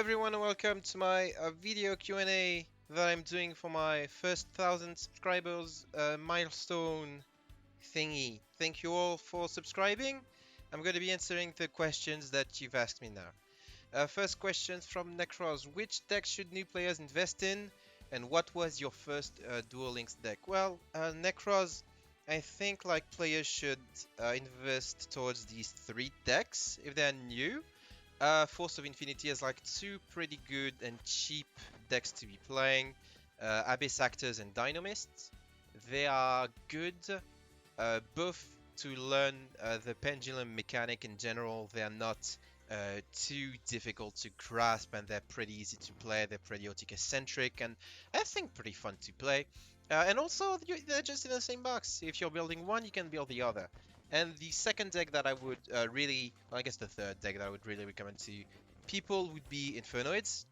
everyone and welcome to my video Q&A that I'm doing for my first 1,000 subscribers milestone thingy. Thank you all for subscribing. I'm going to be answering the questions that you've asked me now. First question from Necros. Which deck should new players invest in? And what was your first Duel Links deck? Well, Necros, I think like players should invest towards these three decks if they're new. Force of Infinity has like two pretty good and cheap decks to be playing. Abyss Actors and Dynamists. They are good both to learn the pendulum mechanic in general. They are not too difficult to grasp and they're pretty easy to play. They're pretty Otica-centric and I think pretty fun to play. And also, they're just in the same box. If you're building one, you can build the other. And the second deck that I would well, I guess the third deck that I would really recommend to people would be Infernoids.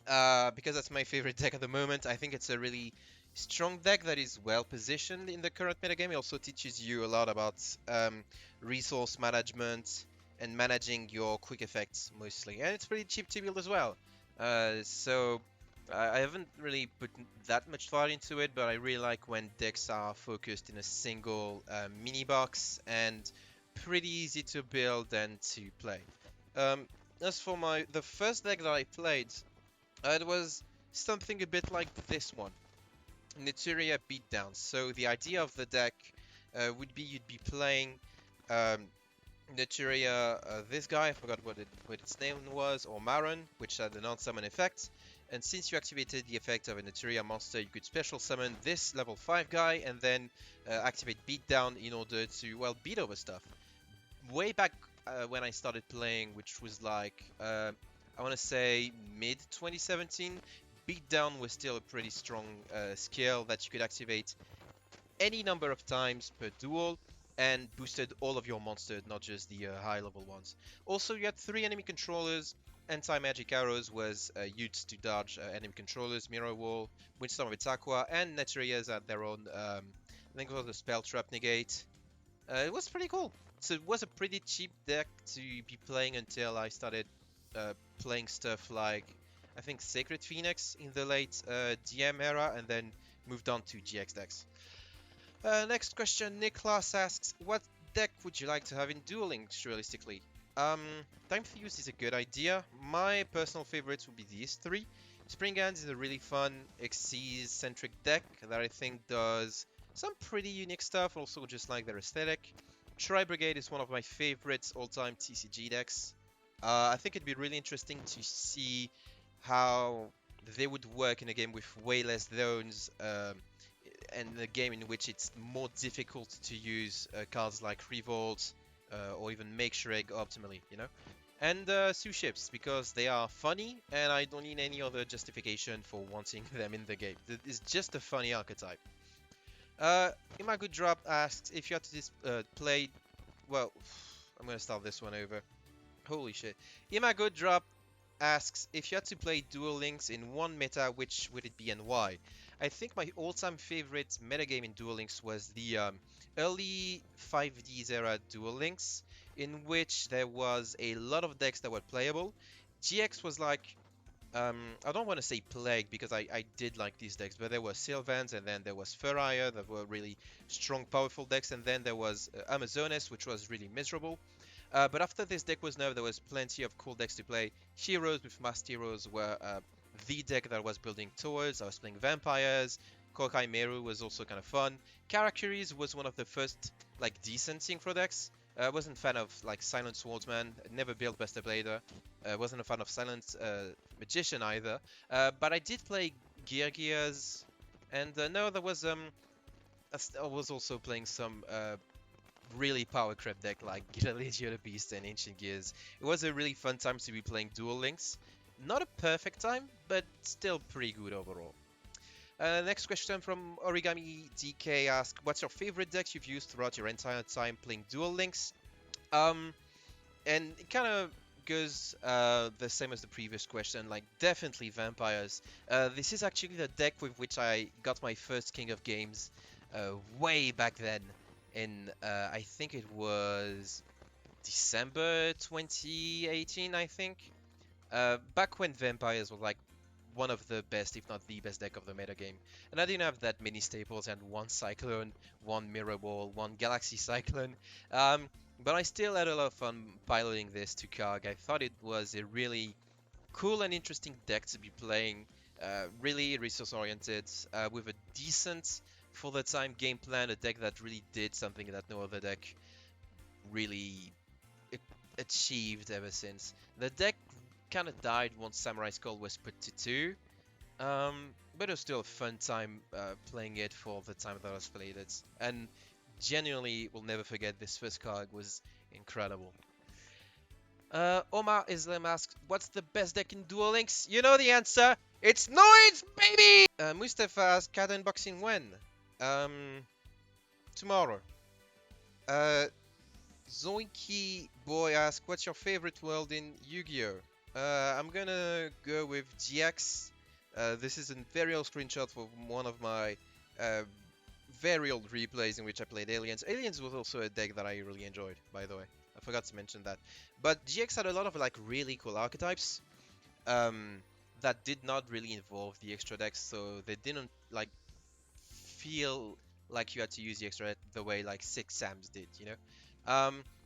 Because that's my favorite deck at the moment. I think it's a really strong deck that is well positioned in the current metagame. It also teaches you a lot about resource management and managing your quick effects mostly. And it's pretty cheap to build as well. So I haven't really put that much thought into it, but I really like when decks are focused in a single mini box and pretty easy to build and to play. Um, as for the first deck that I played, it was something a bit like this one, Naturia Beatdown. So the idea of the deck would be you'd be playing um, Naturia, this guy, I forgot what its name was, or Maron, which had a non-summon effect. And since you activated the effect of a Naturia monster, you could special summon this level 5 guy and then activate Beatdown in order to, well, beat over stuff. Way back when I started playing, which was like, I want to say mid 2017, Beatdown was still a pretty strong skill that you could activate any number of times per duel and boosted all of your monsters, not just the high level ones. Also, you had 3 enemy controllers. Anti-magic arrows was used to dodge enemy controllers, Mirror Wall, Windstorm of its Aqua, and Naturias had their own, I think it was the Spell Trap Negate. It was pretty cool. So it was a pretty cheap deck to be playing until I started playing stuff like, I think, Sacred Phoenix in the late DM era, and then moved on to GX decks. Next question, Niklas asks, what deck would you like to have in Duel Links, realistically? Time Fuse is a good idea. My personal favorites would be these three. Spring Hands is a really fun Xyz-centric deck that I think does some pretty unique stuff, also just like their aesthetic. Tri Brigade is one of my favorites all-time TCG decks. I think it'd be really interesting to see how they would work in a game with way less zones, and a game in which it's more difficult to use cards like Revolt, or even Make Shrek optimally, you know? And Sue Ships, because they are funny, and I don't need any other justification for wanting them in the game. It's just a funny archetype. Imago Drop asks, if you had to play... Well, I'm gonna start this one over. Holy shit. Imago Drop asks, if you had to play Duel Links in one meta, which would it be and why? I think my all-time favorite metagame in Duel Links was the early 5Ds era Duel Links, in which there was a lot of decks that were playable. GX was like, I don't want to say plague because I did like these decks, but there were Sylvans and then there was Furrier that were really strong, powerful decks, and then there was Amazonas, which was really miserable. But after this deck was nerfed, there was plenty of cool decks to play. Heroes with Masked Heroes were the deck that I was building towards. I was playing Vampires. Kokai Meru was also kind of fun. Karakuris was one of the first like decent Synchro decks. I wasn't a fan of like Silent Swordsman. Never built Buster Blader. Wasn't a fan of Silent Magician either. But I did play Gears. And no, there was I was also playing some really power creep deck like Legion of the Beast and Ancient Gears. It was a really fun time to be playing Duel Links. Not a perfect time, but still pretty good overall. Next question from Origami DK asks, what's your favorite decks you've used throughout your entire time playing Duel Links? And it kind of goes the same as the previous question, like definitely Vampires. This is actually the deck with which I got my first King of Games way back then. In I think it was December 2018, I think. Back when vampires were like one of the best, if not the best deck of the metagame. And I didn't have that many staples and one Cyclone, one Mirror Ball, one Galaxy Cyclone. But I still had a lot of fun piloting this to Cog. I thought it was a really cool and interesting deck to be playing. Really resource oriented, with a decent, for the time, game plan. A deck that really did something that no other deck really achieved ever since. The deck kind of died once Samurai Skull was put to 2. But it was still a fun time playing it for the time that I was played it. And genuinely will never forget this first card was incredible. Omar Islam asks, what's the best deck in Duel Links? You know the answer. It's Noids, baby! Mustafa asks, card unboxing when? Tomorrow. Zoinky Boy asks, what's your favorite world in Yu-Gi-Oh? I'm gonna go with GX. This is a very old screenshot from one of my uh, very old replays in which I played Aliens. Aliens was also a deck that I really enjoyed, by the way. I forgot to mention that. But GX had a lot of like really cool archetypes that did not really involve the extra decks, so they didn't like feel like you had to use the extra deck the way like Six Sams did, you know?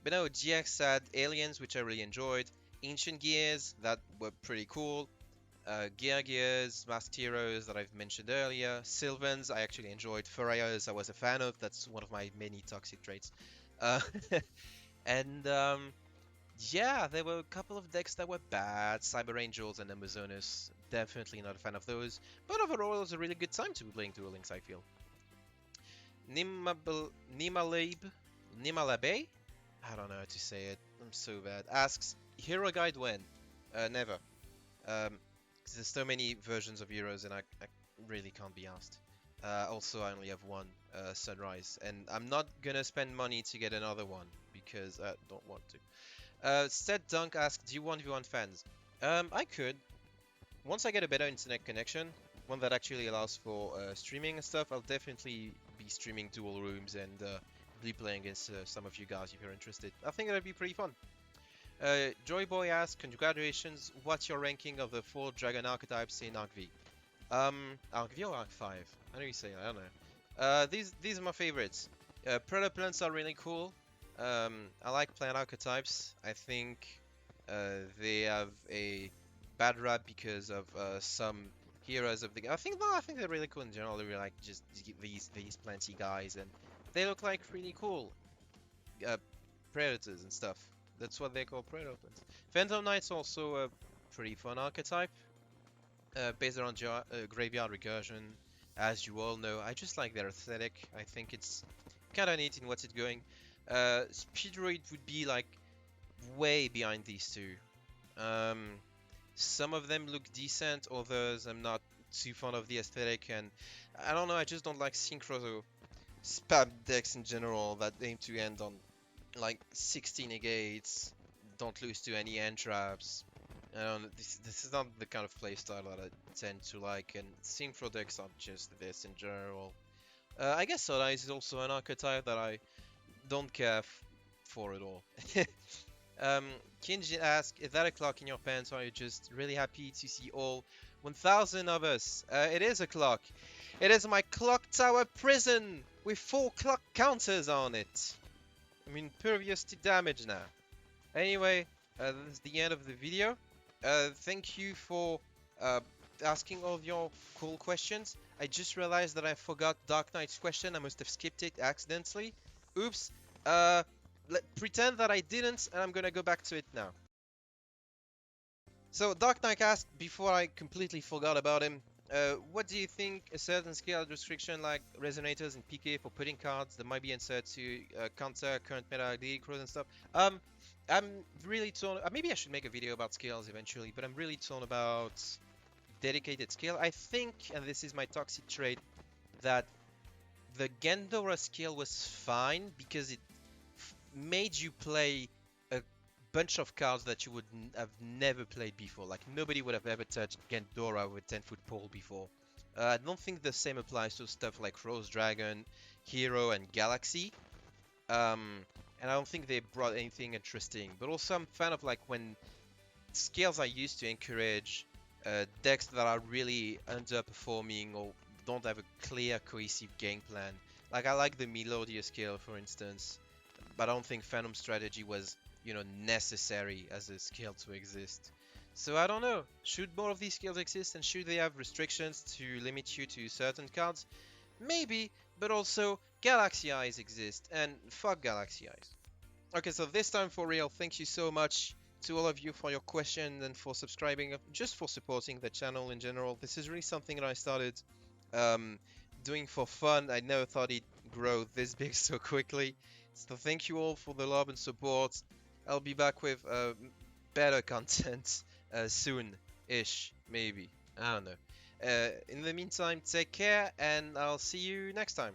But no, GX had Aliens, which I really enjoyed, Ancient Gears that were pretty cool, Gears, Masked Heroes that I've mentioned earlier, Sylvans I actually enjoyed, Furriers I was a fan of, that's one of my many toxic traits. Uh, and yeah, there were a couple of decks that were bad, Cyber Angels and Amazonas, definitely not a fan of those, but overall it was a really good time to be playing Duel Links, I feel. Nimalabe? Nimalabe? I don't know how to say it, I'm so bad. Asks, Hero Guide when? Never. 'Cause there's so many versions of heroes and I really can't be asked. Also, I only have one Sunrise, and I'm not gonna spend money to get another one because I don't want to. Said Dunk asked, do you 1v1 fans? I could. Once I get a better internet connection, one that actually allows for streaming and stuff, I'll definitely be streaming dual rooms and be playing against some of you guys if you're interested. I think that'd be pretty fun. Joyboy asks, congratulations, what's your ranking of the 4 dragon archetypes in ArcV? ArcV or Arc 5? How do you say it? I don't know. These are my favorites. Predator plants are really cool. I like plant archetypes. I think they have a bad rap because of some heroes of the game. I think they're really cool in general. They really like just these planty guys, and they look like really cool predators and stuff. That's what they call predator plants. Phantom Knight's also a pretty fun archetype, based around graveyard recursion. As you all know, I just like their aesthetic. I think it's kind of neat in what's it going. Speedroid would be like way behind these two. Some of them look decent, others I'm not too fond of the aesthetic, and I don't know, I just don't like synchro spam decks in general that aim to end on like 60 negates, don't lose to any end traps. I don't, this is not the kind of playstyle that I tend to like, and synchro decks are just this in general. I guess Sodice is also an archetype that I don't care for at all. Kinji asks, is that a clock in your pants, or are you just really happy to see all 1000 of us? It is a clock. It is my clock tower prison with 4 clock counters on it. I'm impervious to damage now. Anyway, this is the end of the video. Thank you for asking all of your cool questions. I just realized that I forgot Dark Knight's question. I must have skipped it accidentally. Oops. Pretend that I didn't, and I'm gonna go back to it now. So Dark Knight asked, before I completely forgot about him, what do you think a certain scale restriction like resonators and PK for putting cards that might be inserted to counter current meta crows and stuff? I'm really torn. Maybe I should make a video about scales eventually, but I'm really torn about dedicated scale. I think, and this is my toxic trait, that the Gendora scale was fine because it made you play a bunch of cards that you would have never played before. Like, nobody would have ever touched Gendora with 10-foot pole before. I don't think the same applies to stuff like Rose Dragon, Hero, and Galaxy. And I don't think they brought anything interesting. But also, I'm a fan of like when skills I used to encourage decks that are really underperforming or don't have a clear, cohesive game plan. Like I like the Melodia skill, for instance, but I don't think Phantom Strategy was, necessary as a skill to exist. So I don't know. Should more of these skills exist, and should they have restrictions to limit you to certain cards? Maybe, but also Galaxy Eyes exist, and fuck Galaxy Eyes. Okay, so this time for real, thank you so much to all of you for your questions and for subscribing, just for supporting the channel in general. This is really something that I started um, doing for fun. I never thought it'd grow this big so quickly. So thank you all for the love and support. I'll be back with better content soon-ish, maybe. I don't know. In the meantime, take care, and I'll see you next time.